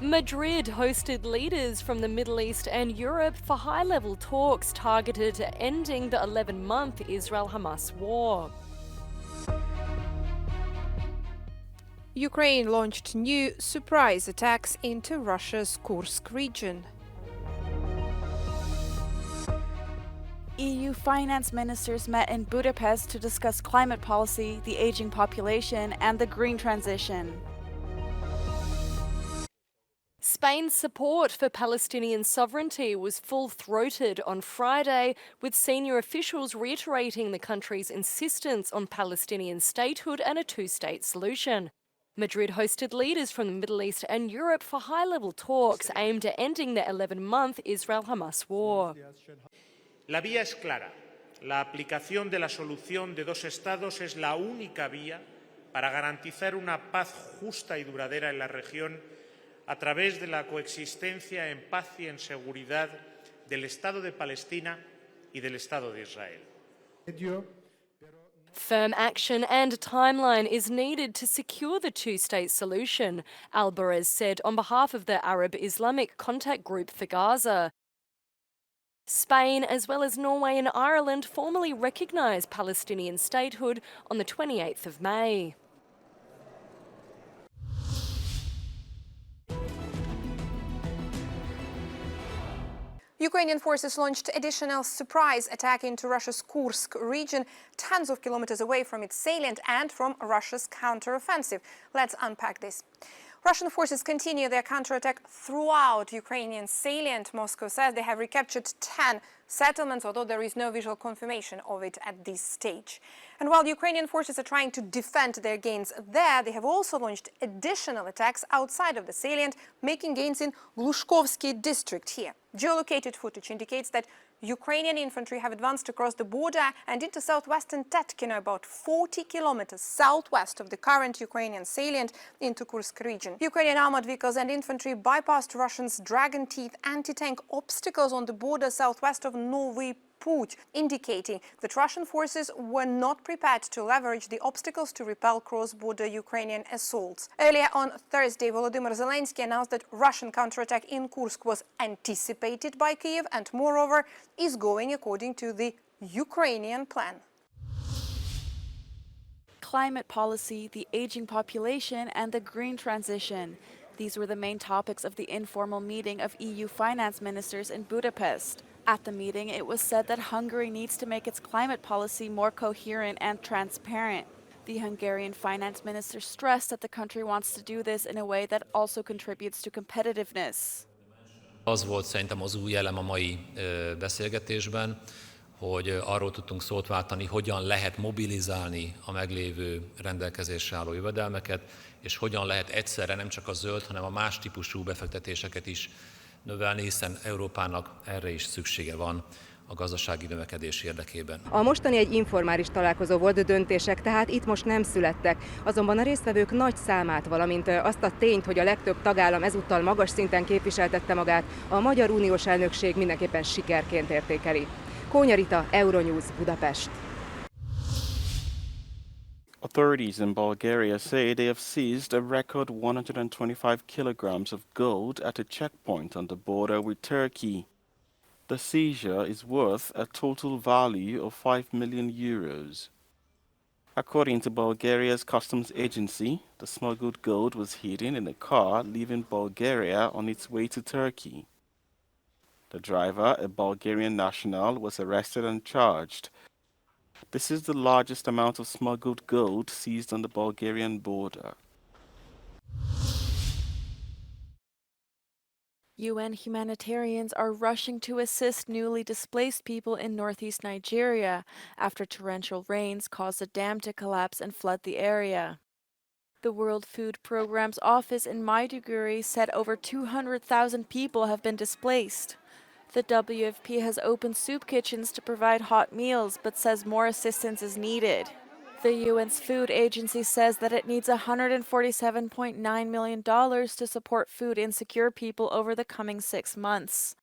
Madrid hosted leaders from the Middle East and Europe for high-level talks targeted at ending the 11-month Israel-Hamas war. Ukraine launched new surprise attacks into Russia's Kursk region. EU finance ministers met in Budapest to discuss climate policy, the aging population, and the green transition. Spain's support for Palestinian sovereignty was full-throated on Friday, with senior officials reiterating the country's insistence on Palestinian statehood and a two-state solution. Madrid hosted leaders from the Middle East and Europe for high-level talks aimed at ending the 11-month Israel-Hamas war. La vía es clara. La aplicación de la solución de dos estados es la única vía para garantizar una paz justa y duradera en la región a través de la coexistencia en paz y en seguridad del Estado de Palestina y del Estado de Israel. Firm action and a timeline is needed to secure the two-state solution, Alvarez said on behalf of the Arab Islamic Contact Group for Gaza. Spain, as well as Norway and Ireland, formally recognised Palestinian statehood on the 28th of May. Ukrainian forces launched additional surprise attack into Russia's Kursk region, tens of kilometers away from its salient and from Russia's counteroffensive. Let's unpack this. Russian forces continue their counterattack throughout Ukrainian salient. Moscow says they have recaptured 10 settlements, although there is no visual confirmation of it at this stage. And while Ukrainian forces are trying to defend their gains there, they have also launched additional attacks outside of the salient, making gains in Glushkovsky district here. Geolocated footage indicates that Ukrainian infantry have advanced across the border and into southwestern Tetkino, about 40 kilometers southwest of the current Ukrainian salient into Kursk region. Ukrainian armored vehicles and infantry bypassed Russians' dragon teeth anti-tank obstacles on the border southwest of Novy Puch, indicating that Russian forces were not prepared to leverage the obstacles to repel cross-border Ukrainian assaults. Earlier on Thursday, Volodymyr Zelensky announced that Russian counterattack in Kursk was anticipated by Kyiv and, moreover, is going according to the Ukrainian plan. Climate policy, the aging population, and the green transition. These were the main topics of the informal meeting of EU finance ministers in Budapest. At the meeting, it was said that Hungary needs to make its climate policy more coherent and transparent. The Hungarian finance minister stressed that the country wants to do this in a way that also contributes to competitiveness. Az volt szerintem az új elem a mai beszélgetésben, hogy arról tudtunk szót váltani, hogyan lehet mobilizálni a meglévő rendelkezésre álló jövedelmeket, és hogyan lehet egyszerre nem csak a zöld, hanem a más típusú befektetéseket is növelni, hiszen Európának erre is szüksége van a gazdasági növekedés érdekében. A mostani egy informális találkozó volt, döntések tehát itt most nem születtek, azonban a résztvevők nagy számát, valamint azt a tényt, hogy a legtöbb tagállam ezúttal magas szinten képviseltette magát, a magyar uniós elnökség mindenképpen sikerként értékeli. Kónya Rita, Euronews, Budapest. Authorities in Bulgaria say they have seized a record 125 kilograms of gold at a checkpoint on the border with Turkey. The seizure is worth a total value of 5 million euros. According to Bulgaria's customs agency, the smuggled gold was hidden in a car leaving Bulgaria on its way to Turkey. The driver, a Bulgarian national, was arrested and charged. This is the largest amount of smuggled gold seized on the Bulgarian border. UN humanitarians are rushing to assist newly displaced people in northeast Nigeria after torrential rains caused a dam to collapse and flood the area. The World Food Programme's office in Maiduguri said over 200,000 people have been displaced. The WFP has opened soup kitchens to provide hot meals, but says more assistance is needed. The UN's food agency says that it needs $147.9 million to support food insecure people over the coming 6 months.